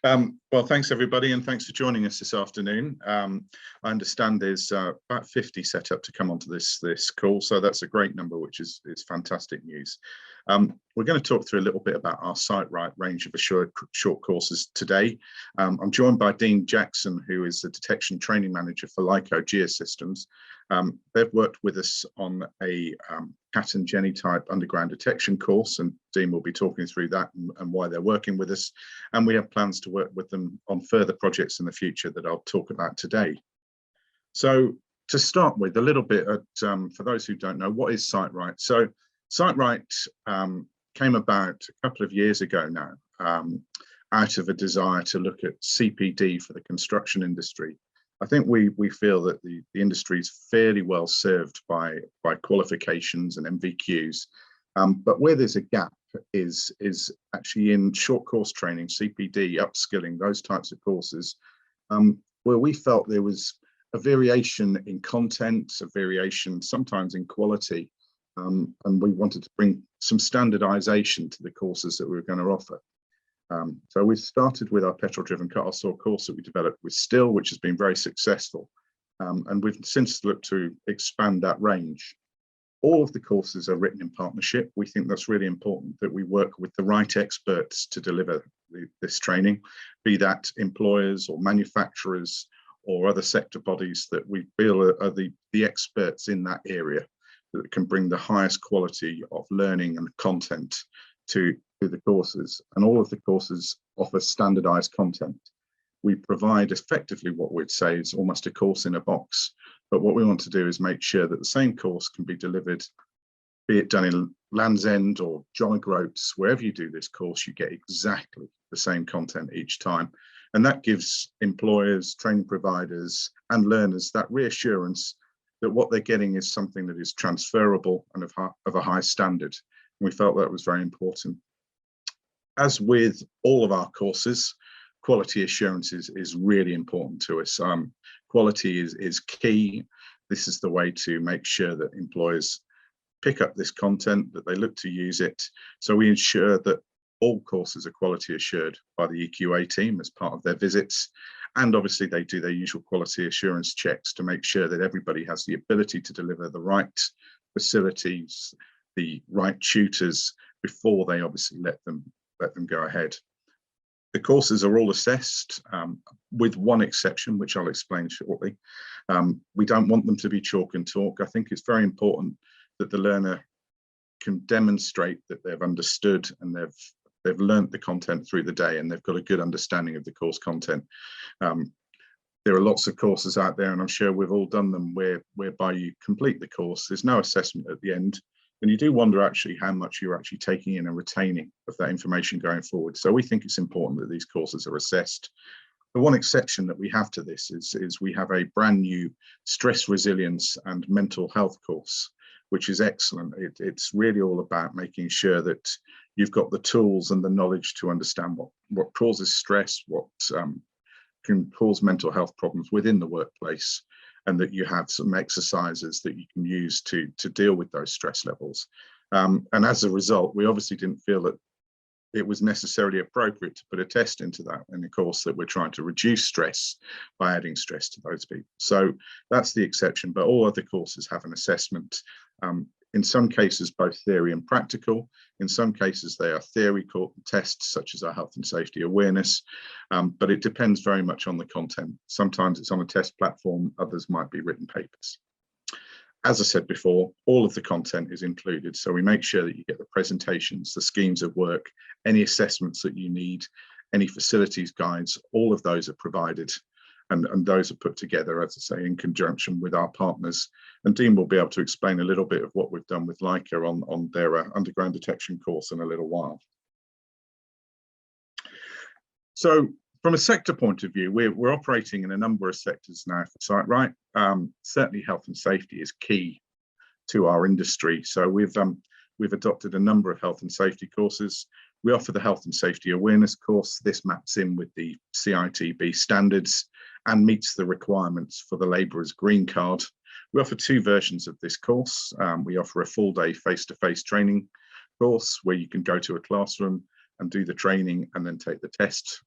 Well, thanks everybody, and thanks for joining us this afternoon. I understand there's about 50 set up to come onto this call, so that's a great number, which is fantastic news. We're going to talk through a little bit about our SiteRight range of assured short courses today. I'm joined by Dean Jackson, who is the Detection Training Manager for LICO Geosystems. They've worked with us on a Cat and Jenny type underground detection course, and Dean will be talking through that and why they're working with us. And we have plans to work with them on further projects in the future that I'll talk about today. So to start with, a little bit for those who don't know, what is SiteRight? So SiteRight came about a couple of years ago now, out of a desire to look at CPD for the construction industry. I think we feel that the industry is fairly well served by qualifications and MVQs, but where there's a gap is actually in short course training, CPD, upskilling, those types of courses, where we felt there was a variation in content, a variation sometimes in quality, and we wanted to bring some standardization to the courses that we were going to offer. So we started with our petrol-driven car saw course that we developed with Still, which has been very successful, and we've since looked to expand that range. All of the courses are written in partnership. We think that's really important, that we work with the right experts to deliver this training, be that employers or manufacturers or other sector bodies that we feel are the experts in that area, that can bring the highest quality of learning and content to the courses. And all of the courses offer standardized content. We provide effectively what we'd say is almost a course in a box. But what we want to do is make sure that the same course can be delivered, be it done in Land's End or John O'Groats, wherever you do this course, you get exactly the same content each time. And that gives employers, training providers, and learners that reassurance that what they're getting is something that is transferable and of a high standard. And we felt that was very important. As with all of our courses, quality assurance is really important to us. Quality is key. This is the way to make sure that employers pick up this content, that they look to use it. So we ensure that all courses are quality assured by the EQA team as part of their visits. And obviously they do their usual quality assurance checks to make sure that everybody has the ability to deliver the right facilities, the right tutors, before they obviously let them go ahead. The courses are all assessed, with one exception, which I'll explain shortly. We don't want them to be chalk and talk. I think it's very important that the learner can demonstrate that they've understood and they've learnt the content through the day, and they've got a good understanding of the course content. There are lots of courses out there, and I'm sure we've all done them, whereby you complete the course, there's no assessment at the end, and you do wonder actually how much you're actually taking in and retaining of that information going forward. So we think it's important that these courses are assessed. The one exception that we have to this is we have a brand new stress resilience and mental health course, which is excellent. It's really all about making sure that you've got the tools and the knowledge to understand what causes stress, what can cause mental health problems within the workplace, and that you have some exercises that you can use to deal with those stress levels. And as a result, we obviously didn't feel that it was necessarily appropriate to put a test into that in the course, that we're trying to reduce stress by adding stress to those people. So that's the exception, but all other courses have an assessment. In some cases, both theory and practical. In some cases, they are theory tests, such as our health and safety awareness, but it depends very much on the content. Sometimes it's on a test platform, others might be written papers. As I said before, all of the content is included, so we make sure that you get the presentations, the schemes of work, any assessments that you need, any facilities guides, all of those are provided. And those are put together, as I say, in conjunction with our partners. And Dean will be able to explain a little bit of what we've done with LICO on their underground detection course in a little while. So from a sector point of view, we're operating in a number of sectors now for SiteRight. Certainly health and safety is key to our industry. So we've adopted a number of health and safety courses. We offer the health and safety awareness course. This maps in with the CITB standards and meets the requirements for the labourer's green card. We offer two versions of this course. We offer a full day face-to-face training course where you can go to a classroom and do the training and then take the test.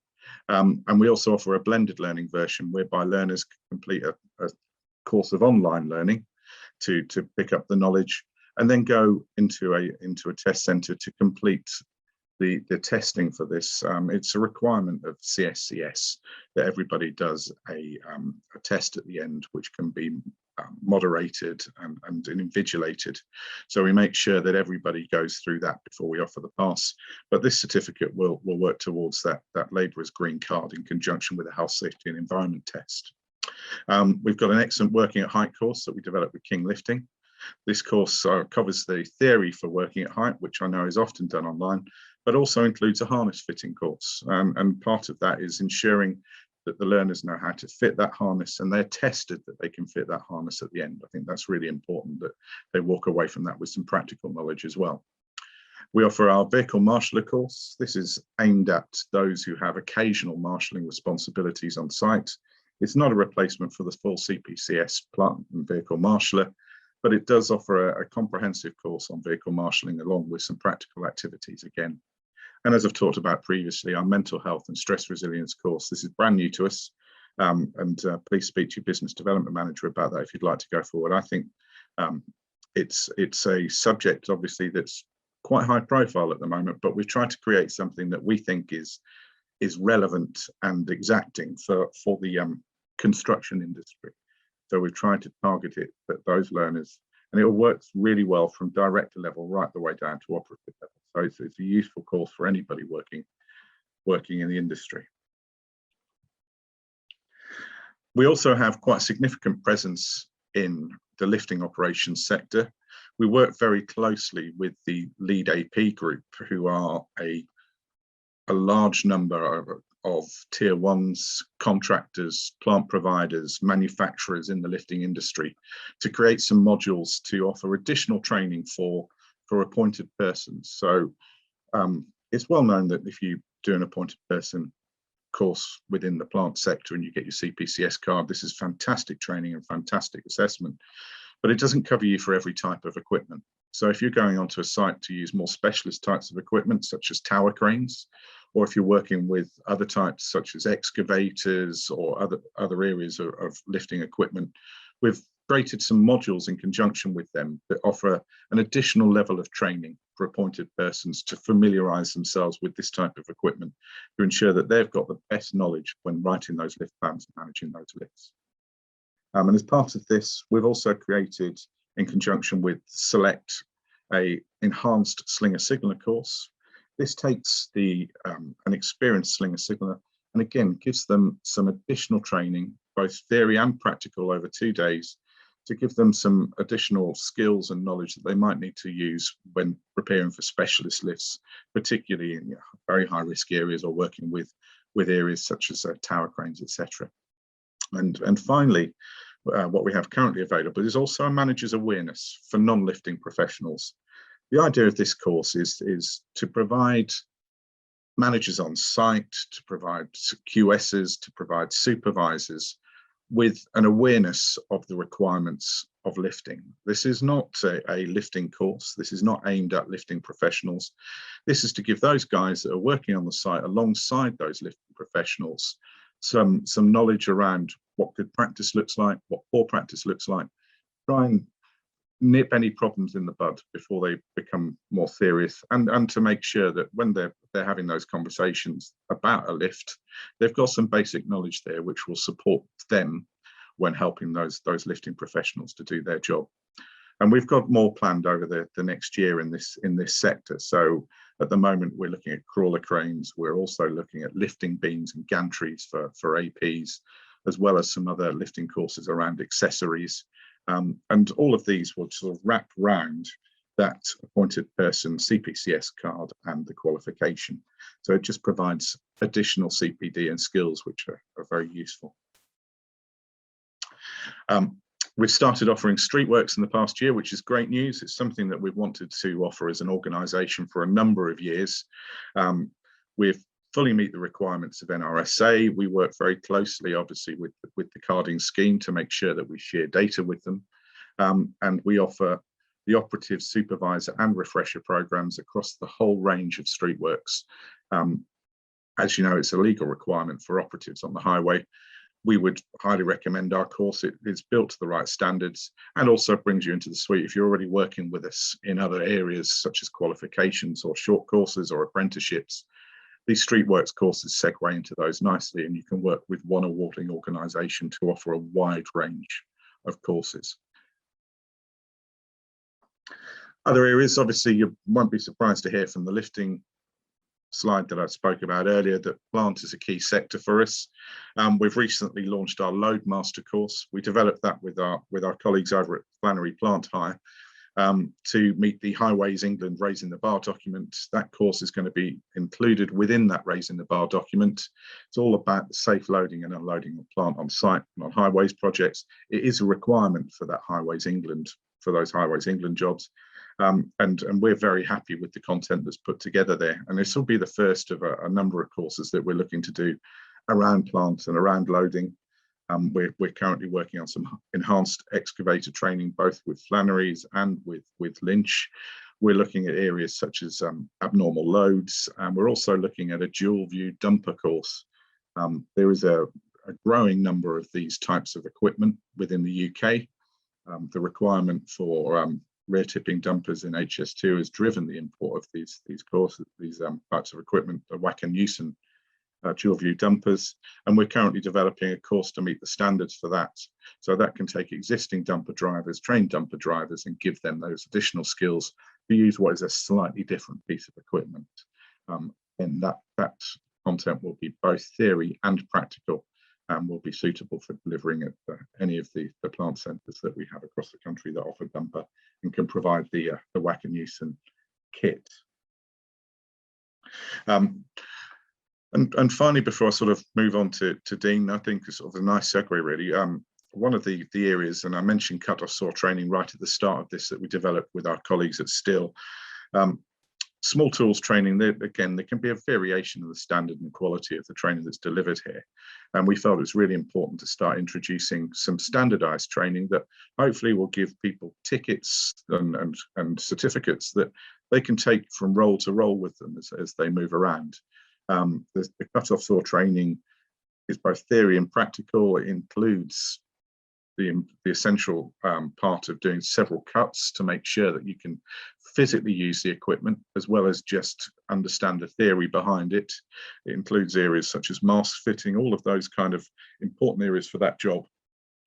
And we also offer a blended learning version whereby learners can complete a course of online learning to pick up the knowledge, and then go into a test centre to complete the testing for this. It's a requirement of CSCS that everybody does a test at the end, which can be moderated and invigilated. So we make sure that everybody goes through that before we offer the pass. But this certificate will work towards that labourer's green card in conjunction with a health, safety and environment test. We've got an excellent working at height course that we developed with King Lifting. This course covers the theory for working at height, which I know is often done online, but also includes a harness fitting course. And part of that is ensuring that the learners know how to fit that harness, and they're tested that they can fit that harness at the end. I think that's really important, that they walk away from that with some practical knowledge as well. We offer our vehicle marshaller course. This is aimed at those who have occasional marshalling responsibilities on site. It's not a replacement for the full CPCS plant and vehicle marshaller, but it does offer a comprehensive course on vehicle marshalling along with some practical activities again. And as I've talked about previously, our mental health and stress resilience course, this is brand new to us. Please speak to your business development manager about that if you'd like to go forward. I think it's a subject, obviously, that's quite high profile at the moment, but we've tried to create something that we think is relevant and exacting for the construction industry. So we've tried to target it at those learners, and it works really well from director level right the way down to operative level. So it's a useful course for anybody working in the industry. We also have quite a significant presence in the lifting operations sector. We work very closely with the Lead AP group, who are a large number of tier ones, contractors, plant providers, manufacturers in the lifting industry, to create some modules to offer additional training for appointed persons. So it's well known that if you do an appointed person course within the plant sector and you get your CPCS card, this is fantastic training and fantastic assessment, but it doesn't cover you for every type of equipment. So if you're going onto a site to use more specialist types of equipment, such as tower cranes, or if you're working with other types such as excavators or other areas of lifting equipment, we've created some modules in conjunction with them that offer an additional level of training for appointed persons to familiarise themselves with this type of equipment, to ensure that they've got the best knowledge when writing those lift plans and managing those lifts. And as part of this, we've also created, in conjunction with Select, a enhanced slinger signaller course. This takes an experienced slinger signaller and again gives them some additional training, both theory and practical, over 2 days, to give them some additional skills and knowledge that they might need to use when preparing for specialist lifts, particularly in very high risk areas or working with areas such as tower cranes, etc. And finally, what we have currently available is also a manager's awareness for non-lifting professionals. The idea of this course is to provide managers on site, to provide QSs, to provide supervisors with an awareness of the requirements of lifting. This is not a lifting course. This is not aimed at lifting professionals. This is to give those guys that are working on the site alongside those lifting professionals some knowledge around what good practice looks like, what poor practice looks like, try and nip any problems in the bud before they become more serious, and to make sure that when they're having those conversations about a lift, they've got some basic knowledge there which will support them when helping those lifting professionals to do their job. And we've got more planned over the next year in this sector. So at the moment we're looking at crawler cranes. We're also looking at lifting beams and gantries for APs, as well as some other lifting courses around accessories. And all of these will sort of wrap round that appointed person CPCS card and the qualification. So it just provides additional CPD and skills which are very useful. We've started offering streetworks in the past year, which is great news. It's something that we've wanted to offer as an organisation for a number of years. We've fully meet the requirements of NRSA. We work very closely, obviously, with the carding scheme to make sure that we share data with them. And we offer the operative, supervisor and refresher programs across the whole range of streetworks. As you know, it's a legal requirement for operatives on the highway. We would highly recommend our course. It's built to the right standards and also brings you into the suite. If you're already working with us in other areas such as qualifications or short courses or apprenticeships, these Streetworks courses segue into those nicely, and you can work with one awarding organisation to offer a wide range of courses. Other areas, obviously, you won't be surprised to hear from the lifting slide that I spoke about earlier that plant is a key sector for us. We've recently launched our Loadmaster course. We developed that with our colleagues over at Flannery Plant Hire to meet the Highways England Raising the Bar document. That course is going to be included within that Raising the Bar document. It's all about the safe loading and unloading of plant on site and on highways projects. It is a requirement for that Highways England, for those Highways England jobs. And we're very happy with the content that's put together there. And this will be the first of a number of courses that we're looking to do around plants and around loading. We're currently working on some enhanced excavator training, both with Flannery's and with Lynch. We're looking at areas such as abnormal loads, and we're also looking at a dual view dumper course. There is a growing number of these types of equipment within the UK. The requirement for rear tipping dumpers in HS2 has driven the import of these courses, these types of equipment, the Wack and Newson dual view dumpers, and we're currently developing a course to meet the standards for that. So that can take existing dumper drivers, trained dumper drivers, and give them those additional skills to use what is a slightly different piece of equipment. And that content will be both theory and practical, and will be suitable for delivering at any of the plant centres that we have across the country that offer dumper and can provide the Wack and Newson kit. And finally, before I sort of move on to Dean, I think it's sort of a nice segue really. One of the areas, and I mentioned cut-off saw training right at the start of this, that we developed with our colleagues at Still. Small tools training, again, there can be a variation of the standard and quality of the training that's delivered here. And we felt it's really important to start introducing some standardized training that hopefully will give people tickets and certificates that they can take from role to role with them as they move around. The cut-off saw training is both theory and practical. It includes the essential part of doing several cuts to make sure that you can physically use the equipment as well as just understand the theory behind it. It includes areas such as mask fitting, all of those kind of important areas for that job.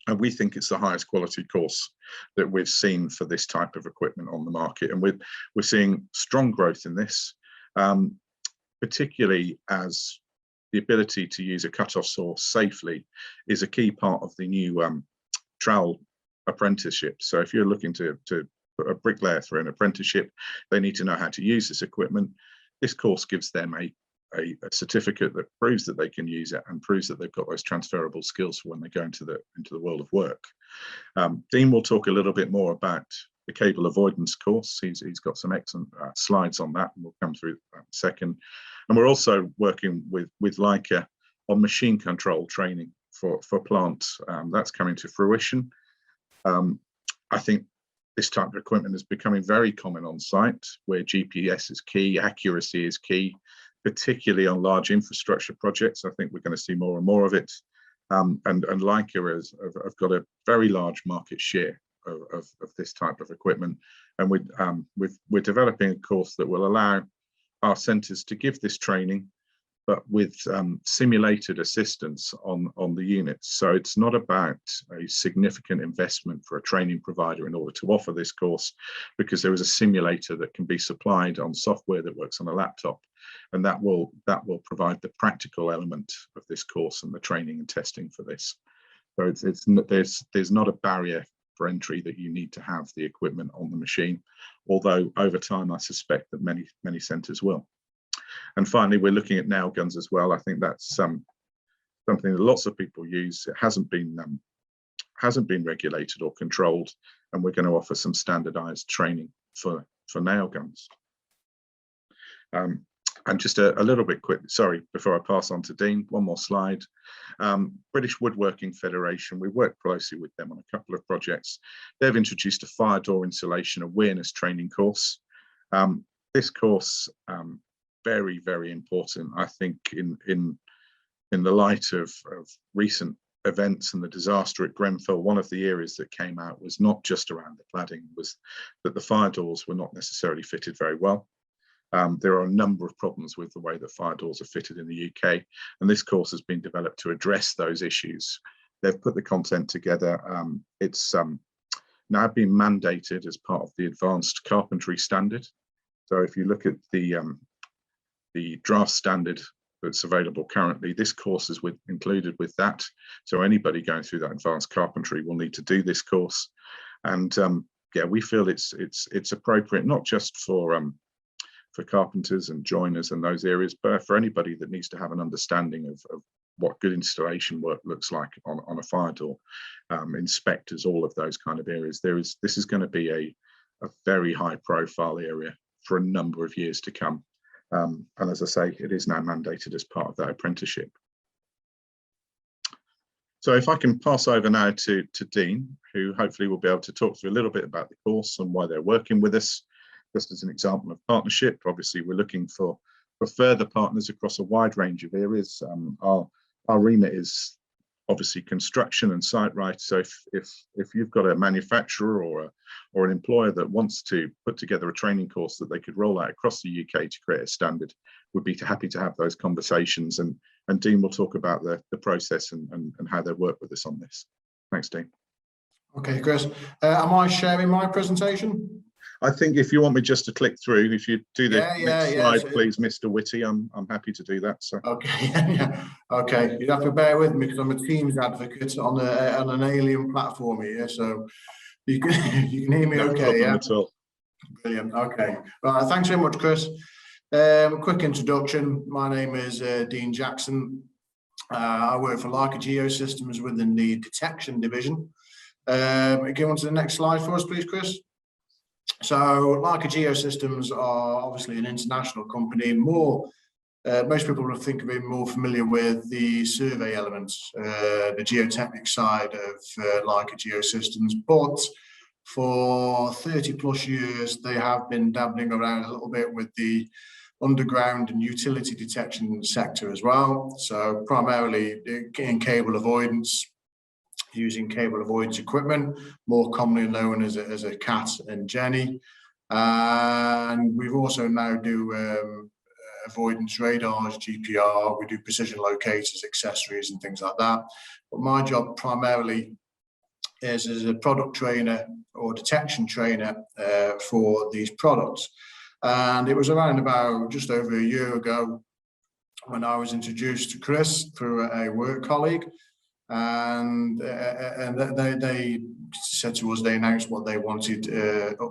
And we think it's the highest quality course that we've seen for this type of equipment on the market. And we're seeing strong growth in this, particularly as the ability to use a cut-off saw safely is a key part of the new trowel apprenticeship. So if you're looking to put a bricklayer through an apprenticeship, they need to know how to use this equipment. This course gives them a certificate that proves that they can use it and proves that they've got those transferable skills for when they go into the world of work. Dean will talk a little bit more about the cable avoidance course. He's got some excellent slides on that, and we'll come through that in a second. And we're also working with Leica on machine control training for plant. That's coming to fruition. I think this type of equipment is becoming very common on site, where GPS is key, accuracy is key, particularly on large infrastructure projects. I think we're going to see more and more of it. And Leica have got a very large market share of this type of equipment. And we're developing a course that will allow our centres to give this training, but with simulated assistance on the units. So it's not about a significant investment for a training provider in order to offer this course, because there is a simulator that can be supplied on software that works on a laptop, and that will provide the practical element of this course and the training and testing for this. So there's not a barrier for entry that you need to have the equipment on the machine, although over time I suspect that many centres will. And finally, we're looking at nail guns as well. I think that's something that lots of people use. It hasn't been regulated or controlled, and we're going to offer some standardized training for nail guns. And just a little bit quick, sorry, before I pass on to Dean, one more slide. British Woodworking Federation, we work closely with them on a couple of projects. They've introduced a fire door insulation awareness training course. This course very, very important. I think in the light of recent events and the disaster at Grenfell, one of the areas that came out was not just around the cladding, was that the fire doors were not necessarily fitted very well. There are a number of problems with the way that fire doors are fitted in the UK, and this course has been developed to address those issues. They've put the content together. It's now been mandated as part of the advanced carpentry standard. So if you look at the draft standard that's available currently, this course is included with that. So anybody going through that advanced carpentry will need to do this course. And yeah, we feel it's appropriate, not just for carpenters and joiners and those areas, but for anybody that needs to have an understanding of what good installation work looks like on a fire door, inspectors, all of those kind of areas. This is going to be a very high profile area for a number of years to come. And as I say, it is now mandated as part of that apprenticeship. So if I can pass over now to Dean, who hopefully will be able to talk through a little bit about the course and why they're working with us. Just as an example of partnership, obviously we're looking for further partners across a wide range of areas. Our remit is obviously construction and SiteRight. So if you've got a manufacturer or an employer that wants to put together a training course that they could roll out across the UK to create a standard, we'd be happy to have those conversations. And Dean will talk about the process and how they work with us on this. Thanks, Dean. Okay, Chris. Am I sharing my presentation? I think if you want me just to click through, if you do the next slide, so, please, Mr. Whitty, I'm happy to do that. So. Okay, yeah. Okay, you have to bear with me because I'm a Teams advocate on an alien platform here, so you can hear me. No okay, yeah. At all. Brilliant. Okay, right. Thanks very much, Chris. Quick introduction. My name is Dean Jackson. I work for Leica Geosystems within the detection division. Go on to the next slide for us, please, Chris. So Leica Geosystems are obviously an international company. Most people will think of it more familiar with the survey elements, the geotechnic side of Leica Geosystems. But for 30 plus years, they have been dabbling around a little bit with the underground and utility detection sector as well. So primarily in cable avoidance, using cable avoidance equipment, more commonly known as a CAT and Jenny. And we've also now do avoidance radars, GPR, we do precision locators, accessories and things like that. But my job primarily is as a product trainer or detection trainer for these products. And it was around about just over a year ago when I was introduced to Chris through a work colleague. And they said to us, they announced what they wanted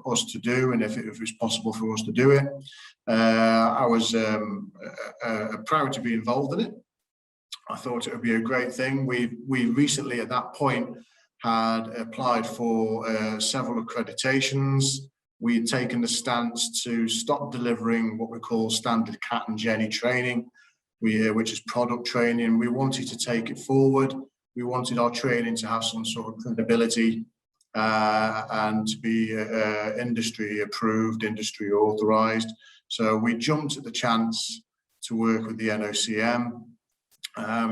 us to do, and if it was possible for us to do it. I was proud to be involved in it. I thought it would be a great thing. We recently at that point had applied for several accreditations. We had taken the stance to stop delivering what we call standard CAT and Jenny training, which is product training. We wanted to take it forward. We wanted our training to have some sort of credibility and to be industry approved, industry authorized. So we jumped at the chance to work with the NOCN.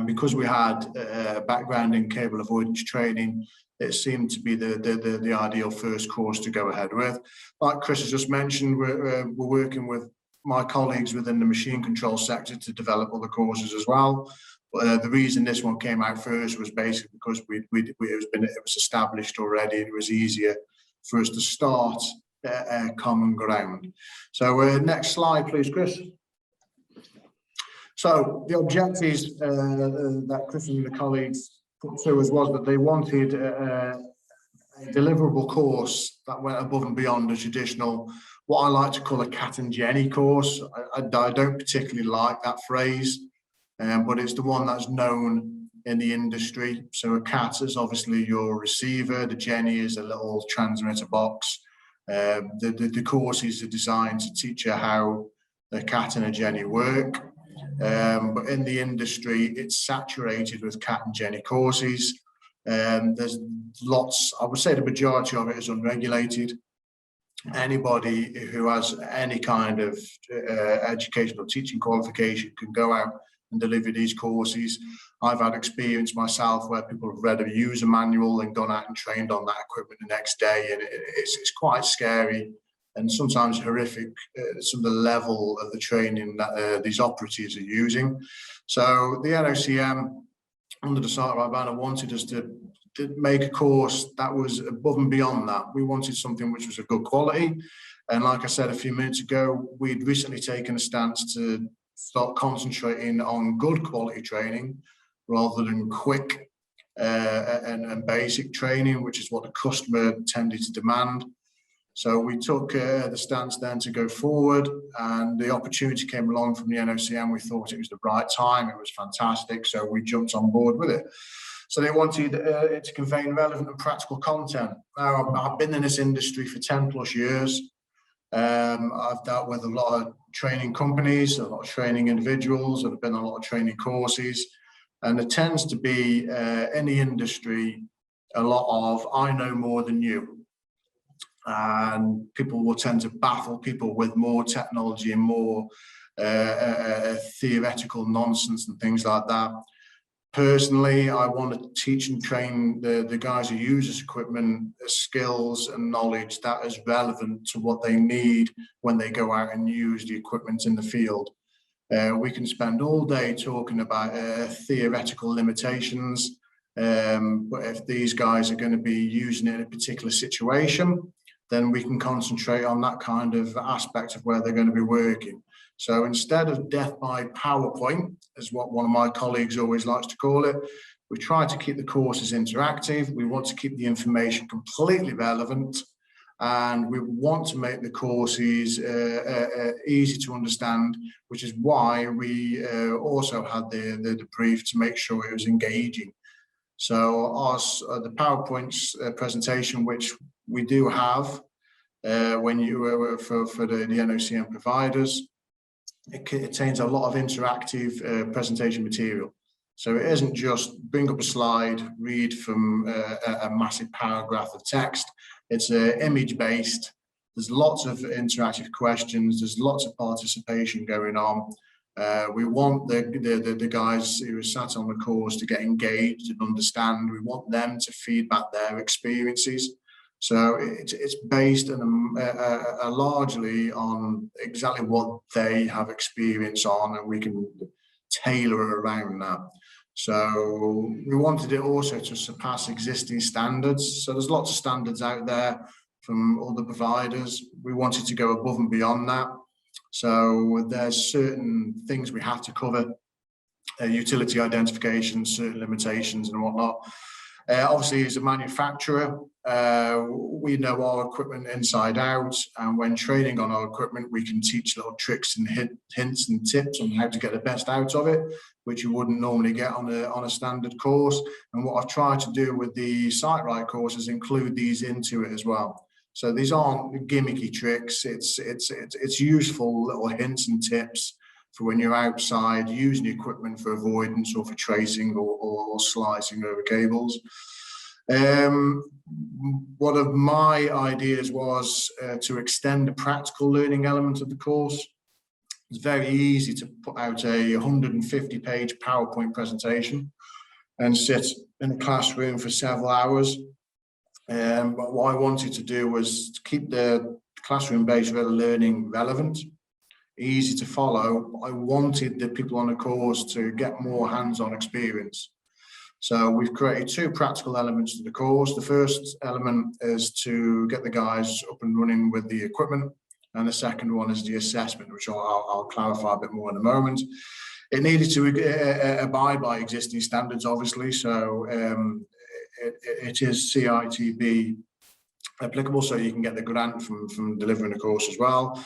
Because we had a background in cable avoidance training, it seemed to be the ideal first course to go ahead with. Like Chris has just mentioned, we're working with my colleagues within the machine control sector to develop other courses as well. The reason this one came out first was basically because it was established already. It was easier for us to start a common ground. So next slide, please, Chris. So the objectives that Chris and the colleagues put to us was that they wanted a deliverable course that went above and beyond the traditional, what I like to call a CAT and Jenny course. I don't particularly like that phrase. But it's the one that's known in the industry. So a CAT is obviously your receiver. The Jenny is a little transmitter box. The courses are designed to teach you how a CAT and a Jenny work. But in the industry, it's saturated with CAT and Jenny courses. There's lots, I would say the majority of it is unregulated. anybody who has any kind of educational teaching qualification can go out and deliver these courses. I've had experience myself where people have read a user manual and gone out and trained on that equipment the next day, and it's quite scary and sometimes horrific, some of the level of the training that these operatives are using. So the NOCN, under the SiteRight banner, wanted us to make a course that was above and beyond that. We wanted something which was of good quality. And like I said a few minutes ago, we'd recently taken a stance to start concentrating on good quality training rather than quick and basic training, which is what the customer tended to demand. So we took the stance then to go forward, and the opportunity came along from the NOCN. We thought it was the right time. It was fantastic. So we jumped on board with it. So they wanted it to convey relevant and practical content. Now, I've been in this industry for 10 plus years. I've dealt with a lot of training companies, a lot of training individuals, and I've been on a lot of training courses. And there tends to be in the industry a lot of "I know more than you." And people will tend to baffle people with more technology and more theoretical nonsense and things like that. Personally, I want to teach and train the guys who use this equipment skills and knowledge that is relevant to what they need when they go out and use the equipment in the field. We can spend all day talking about theoretical limitations, but if these guys are going to be using it in a particular situation, then we can concentrate on that kind of aspect of where they're going to be working. So instead of death by PowerPoint, as what one of my colleagues always likes to call it, we try to keep the courses interactive. We want to keep the information completely relevant, and we want to make the courses easy to understand, which is why we also had the brief to make sure it was engaging. So the PowerPoint presentation, which we do have when you for the NOCN providers, it contains a lot of interactive presentation material. So it isn't just bring up a slide, read from a massive paragraph of text. It's image based. There's lots of interactive questions. There's lots of participation going on. We want the guys who are sat on the course to get engaged and understand. We want them to feed back their experiences. So it's based on, largely on exactly what they have experience on, and we can tailor around that. So we wanted it also to surpass existing standards. So there's lots of standards out there from other providers. We wanted to go above and beyond that. So there's certain things we have to cover, utility identification, certain limitations and whatnot. Obviously, as a manufacturer, we know our equipment inside out, and when training on our equipment, we can teach little tricks and hints and tips on how to get the best out of it, which you wouldn't normally get on a standard course. And what I've tried to do with the SiteRight course is include these into it as well. So these aren't gimmicky tricks. It's useful little hints and tips for when you're outside using the equipment for avoidance or for tracing or slicing over cables. One of my ideas was to extend the practical learning element of the course. It's very easy to put out a 150-page PowerPoint presentation and sit in a classroom for several hours. But what I wanted to do was to keep the classroom-based learning relevant, easy to follow. I wanted the people on the course to get more hands-on experience. So we've created two practical elements to the course. The first element is to get the guys up and running with the equipment, and the second one is the assessment, which I'll clarify a bit more in a moment. It needed to abide by existing standards, obviously, so it is CITB applicable, so you can get the grant from delivering the course as well.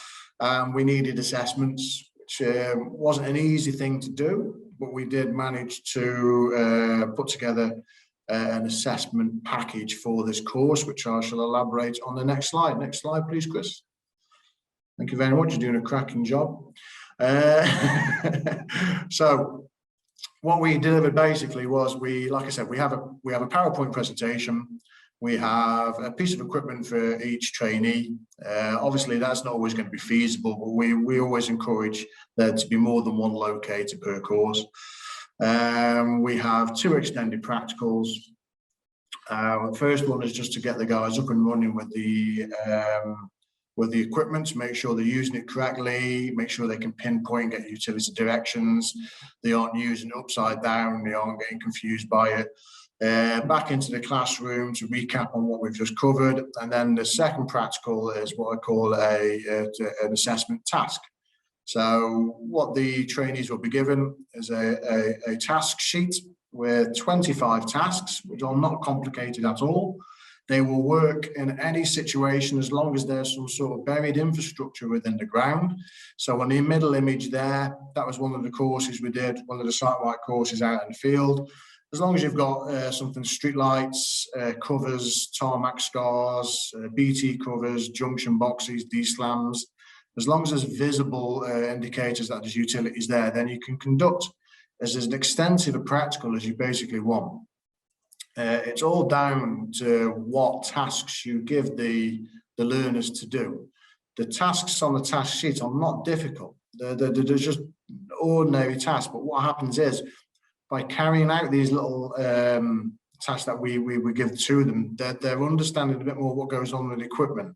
We needed assessments, which wasn't an easy thing to do, but we did manage to put together an assessment package for this course, which I shall elaborate on the next slide. Next slide, please, Chris. Thank you very much. You're doing a cracking job. So what we delivered basically was like I said, we have a PowerPoint presentation. We have a piece of equipment for each trainee. Obviously, that's not always going to be feasible, but we always encourage there to be more than one locator per course. We have 2 extended practicals. The first one is just to get the guys up and running with the equipment, to make sure they're using it correctly, make sure they can pinpoint, get utility directions, they aren't using it upside down, they aren't getting confused by it. Back into the classroom to recap on what we've just covered. And then the second practical is what I call an assessment task. So what the trainees will be given is a task sheet with 25 tasks, which are not complicated at all. They will work in any situation as long as there's some sort of buried infrastructure within the ground. So on the middle image there, that was one of the courses we did, one of the SiteRight courses out in the field. As long as you've got something, street lights, covers, tarmac scars, BT covers, junction boxes, D-slams, as long as there's visible indicators that there's utilities there, then you can conduct as an extensive a practical as you basically want. It's all down to what tasks you give the learners to do. The tasks on the task sheet are not difficult. They're just ordinary tasks, but what happens is, by carrying out these little tasks that we give to them, they're understanding a bit more what goes on with the equipment.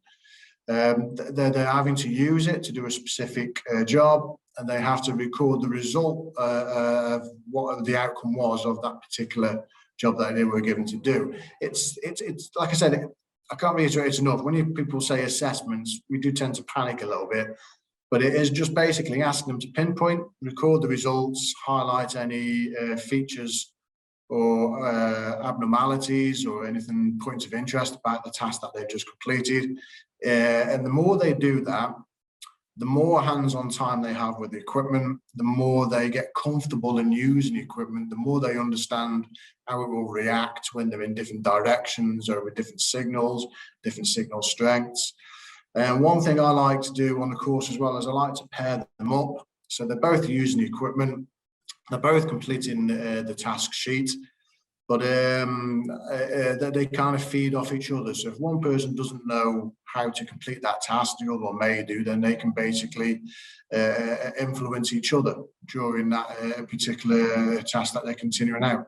They're having to use it to do a specific job, and they have to record the result of what the outcome was of that particular job that they were given to do. It's like I said, I can't reiterate it enough. When people say assessments, we do tend to panic a little bit. But it is just basically asking them to pinpoint, record the results, highlight any features or abnormalities or anything, points of interest about the task that they've just completed. And the more they do that, the more hands-on time they have with the equipment, the more they get comfortable in using the equipment, the more they understand how it will react when they're in different directions or with different signal strengths. And one thing I like to do on the course as well is I like to pair them up. So they're both using the equipment, they're both completing the task sheet, but they kind of feed off each other. So if one person doesn't know how to complete that task, the other one may do, then they can basically influence each other during that particular task that they're continuing out.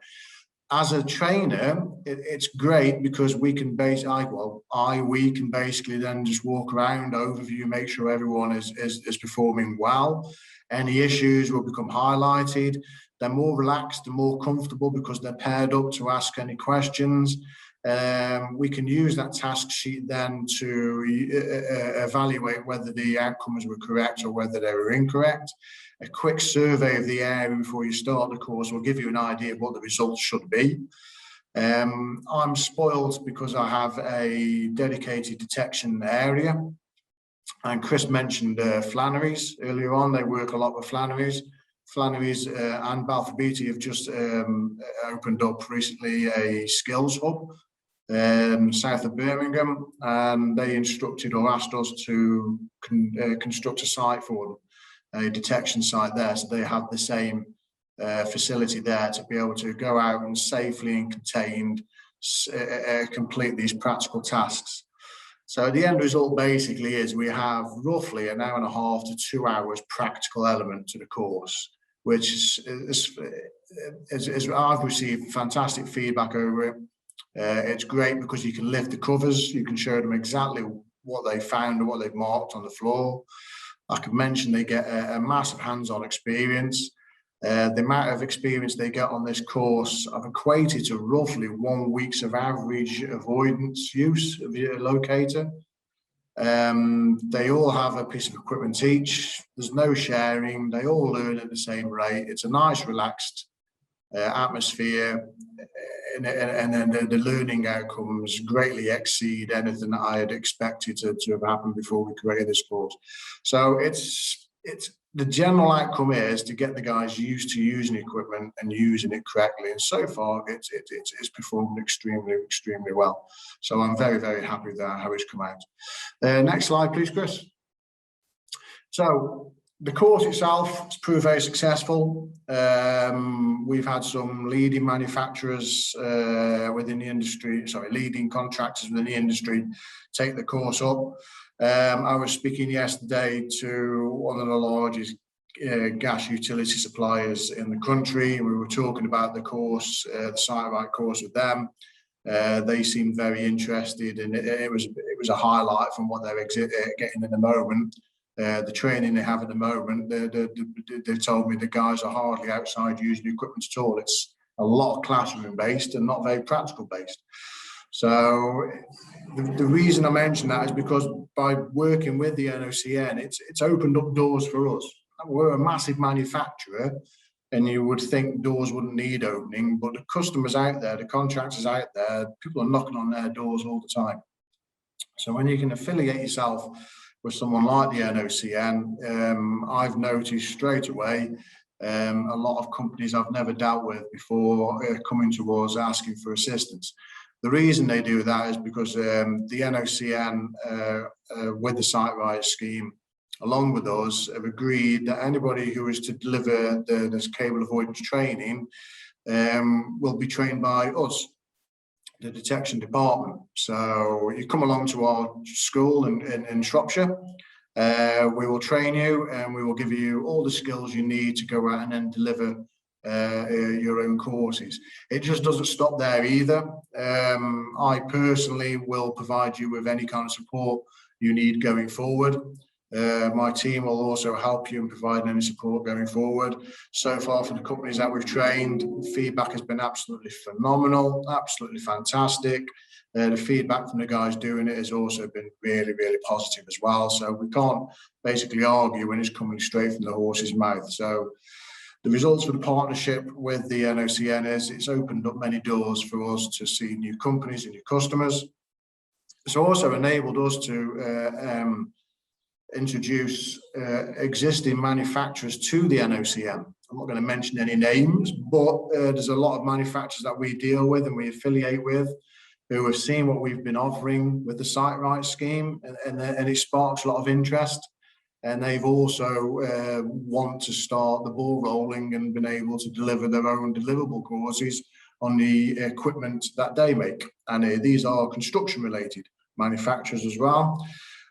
As a trainer, it's great because we can we can basically then just walk around, overview, make sure everyone is performing well. Any issues will become highlighted. They're more relaxed and more comfortable because they're paired up to ask any questions. We can use that task sheet then to evaluate whether the outcomes were correct or whether they were incorrect. A quick survey of the area before you start the course will give you an idea of what the results should be. I'm spoiled because I have a dedicated detection area. And Chris mentioned Flannery's earlier on. They work a lot with Flannery's. Flannery's and Balfour Beatty have just opened up recently a skills hub south of Birmingham, and they instructed or asked us to construct a site for them, a detection site there, so they have the same facility there to be able to go out and safely and contained complete these practical tasks. So the end result basically is we have roughly an hour and a half to 2 hours practical element to the course, which is I've received fantastic feedback over it. It's great because you can lift the covers, you can show them exactly what they found and what they've marked on the floor. Like I mentioned, they get a massive hands-on experience. The amount of experience they get on this course, I've equated to roughly 1 week's of average avoidance use of your locator. They all have a piece of equipment each. There's no sharing. They all learn at the same rate. It's a nice, relaxed atmosphere, and then the learning outcomes greatly exceed anything that I had expected to have happened before we created this course. So it's the general outcome is to get the guys used to using equipment and using it correctly. And so far, it's performed extremely well. So I'm very, very happy with how it's come out. Next slide, please, Chris. So The course itself has proved very successful. We've had some leading manufacturers within the industry, leading contractors within the industry take the course up. I was speaking yesterday to one of the largest gas utility suppliers in the country. We were talking about the course, the SiteRight course with them. They seemed very interested, and it was a highlight from what they're getting at the moment. The training they have at the moment, they told me the guys are hardly outside using equipment at all. It's a lot of classroom based and not very practical based. So the reason I mention that is because by working with the NOCN, it's opened up doors for us. We're a massive manufacturer, and you would think doors wouldn't need opening, but the customers out there, the contractors out there, people are knocking on their doors all the time. So when you can affiliate yourself with someone like the NOCN, I've noticed straight away a lot of companies I've never dealt with before coming to us asking for assistance. The reason they do that is because the NOCN with the SiteRight scheme, along with us, have agreed that anybody who is to deliver this cable avoidance training will be trained by us, the detection department. So you come along to our school in Shropshire, we will train you and we will give you all the skills you need to go out and then deliver your own courses. It just doesn't stop there either. I personally will provide you with any kind of support you need going forward. My team will also help you and provide any support going forward. So far for the companies that we've trained, feedback has been absolutely phenomenal, absolutely fantastic. The feedback from the guys doing it has also been really, really positive as well. So we can't basically argue when it's coming straight from the horse's mouth. So the results for the partnership with the NOCN is it's opened up many doors for us to see new companies and new customers. It's also enabled us to introduce existing manufacturers to the NOCN. I'm not going to mention any names, but there's a lot of manufacturers that we deal with and we affiliate with who have seen what we've been offering with the SiteRight scheme, and it sparks a lot of interest. And they've also want to start the ball rolling and been able to deliver their own deliverable courses on the equipment that they make. And these are construction related manufacturers as well.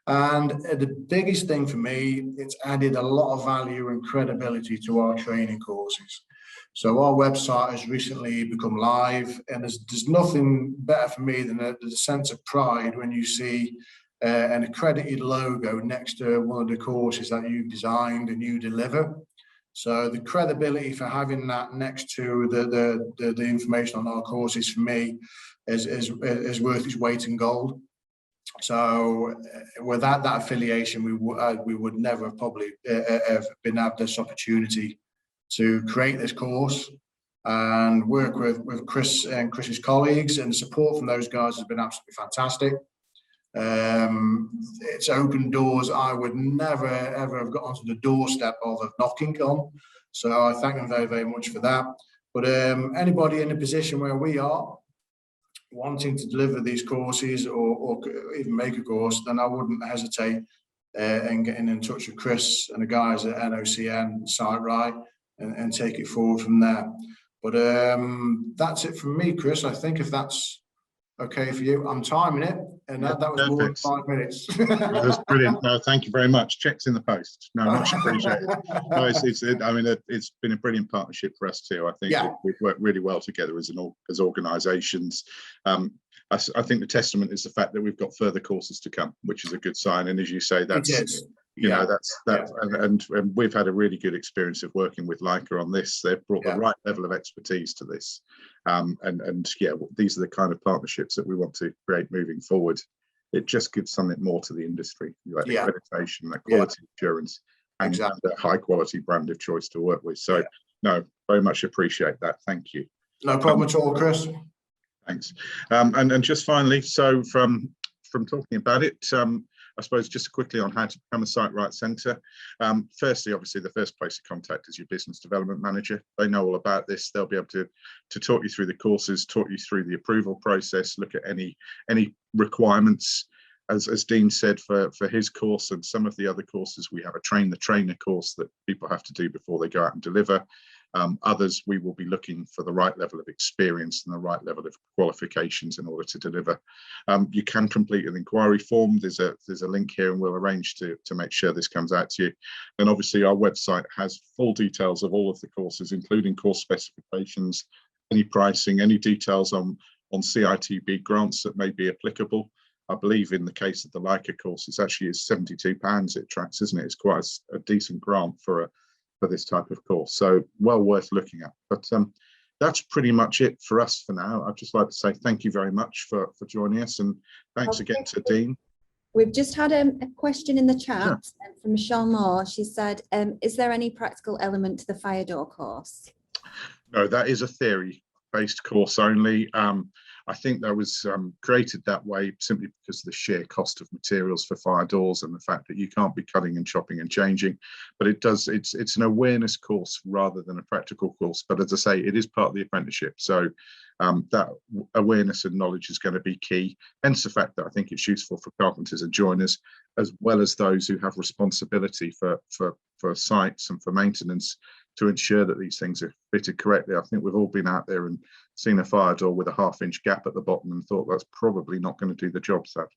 And the biggest thing for me, it's added a lot of value and credibility to our training courses. So our website has recently become live, and there's nothing better for me than the sense of pride when you see an accredited logo next to one of the courses that you've designed and you deliver. So the credibility for having that next to the information on our courses for me is worth its weight in gold. So without that affiliation, we would never have probably have been had this opportunity to create this course and work with Chris and Chris's colleagues, and the support from those guys has been absolutely fantastic. It's opened doors I would never ever have got onto the doorstep of knocking on. So I thank them very, very much for that. But anybody in a position where we are, wanting to deliver these courses or even make a course, then I wouldn't hesitate in getting in touch with Chris and the guys at NOCN, SiteRight, and take it forward from there. But that's it from me, Chris. I think if that's okay for you, I'm timing it, and that was more than 5 minutes. Well, that's brilliant. No, thank you very much. Checks in the post. No, much appreciated. No, it's been a brilliant partnership for us too. I think we've worked really well together as organisations. I think the testament is the fact that we've got further courses to come, which is a good sign. And as you say, that's and we've had a really good experience of working with Leica on this. They've brought the right level of expertise to this, and these are the kind of partnerships that we want to create moving forward. It just gives something more to the industry, like the accreditation, that quality assurance, and a high quality brand of choice to work with. So no, very much appreciate that. Thank you. No problem at all, Chris. Thanks. And just finally, so from talking about it, I suppose just quickly on how to become a SiteRight Centre. Firstly, obviously, the first place of contact is your business development manager. They know all about this. They'll be able to talk you through the courses, talk you through the approval process, look at any requirements. as Dean said, for his course and some of the other courses, we have a train the trainer course that people have to do before they go out and deliver. Others, we will be looking for the right level of experience and the right level of qualifications in order to deliver. You can complete an inquiry form. There's a link here, and we'll arrange to make sure this comes out to you. And obviously our website has full details of all of the courses, including course specifications, any pricing, any details on CITB grants that may be applicable. I believe in the case of the Leica course, it's actually is £72 it tracks, isn't it? It's quite a decent grant for this type of course, so well worth looking at. But that's pretty much it for us for now. I'd just like to say thank you very much for joining us, and thanks again to Dean. We've just had a question in the chat from Michelle Moore. She said, is there any practical element to the fire door course? No, that is a theory-based course only. I think that was created that way simply because of the sheer cost of materials for fire doors and the fact that you can't be cutting and chopping and changing. But it's an awareness course rather than a practical course. But as I say, it is part of the apprenticeship. So that awareness and knowledge is going to be key. Hence the fact that I think it's useful for carpenters and joiners, as well as those who have responsibility for sites and for maintenance, to ensure that these things are fitted correctly. I think we've all been out there and seen a fire door with a 1/2 inch gap at the bottom and thought that's probably not going to do the job, sadly.